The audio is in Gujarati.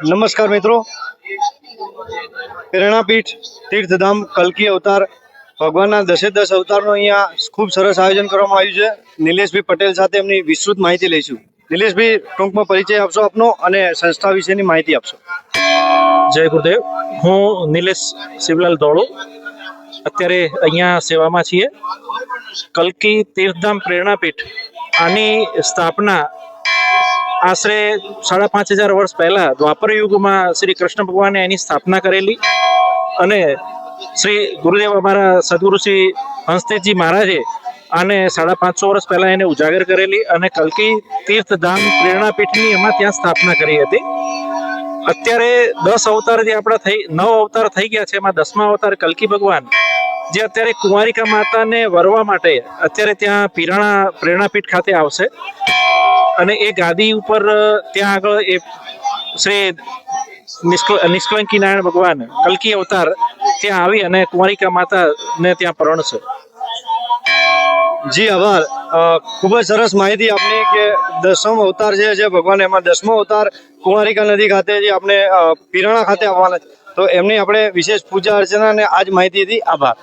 નમસ્કાર મિત્રો, પ્રેરણાપીઠ તીર્થધામ કલ્કી અવતાર ભગવાનના 10 અવતારનો અહીંયા ખૂબ સરસ આયોજન કરવામાં આવ્યું છે. નિલેશભાઈ પટેલ સાથે એમની વિસ્તૃત માહિતી લઈશું. નિલેશભાઈ, ટૂંકમાં પરિચય આપશો આપનો અને સંસ્થા વિશેની માહિતી આપશો. જય ગુરુદેવ. હું નિલેશ શિવલાલ ધોળો અત્યારે અહીંયા સેવામાં છીએ. કલ્કી તીર્થધામ પ્રેરણાપીઠ આની સ્થાપના આશરે 5,500 વર્ષ પહેલા દ્વાપર યુગમાં શ્રી કૃષ્ણ ભગવાને એની સ્થાપના કરેલી અને શ્રી ગુરુદેવ અમારા સદગુરુ શ્રી હંસદેવજી મહારાજે આને 550 વર્ષ પહેલા એને ઉજાગર કરેલી અને કલ્કી તીર્થધામ પ્રેરણાપીઠની એમાં ત્યાં સ્થાપના કરી હતી. અત્યારે 10 અવતાર જે આપણા 9 અવતાર થઈ ગયા છે, એમાં 10મા અવતાર કલ્કી ભગવાન જે અત્યારે કુંવારિકા માતાને વરવા માટે અત્યારે ત્યાં પીરાણા પ્રેરણાપીઠ ખાતે આવશે અને એ ગાદી ઉપર ત્યાં આગળ એ શ્રી નિષ્કલંકી નારાયણ ભગવાન કલ્કી અવતાર ત્યાં આવી અને કુંવારિકા માતાને ત્યાં પરણશે. જી આભાર. ખૂબ જ સરસ માહિતી આપની કે 10મો અવતાર જે ભગવાન, એમાં 10મો અવતાર કુંવારિકા નદી ખાતે જે આપણે પીરાણા ખાતે આવવાના, તો એમની આપણે વિશેષ પૂજા અર્ચના અને આજ માહિતી હતી. આભાર.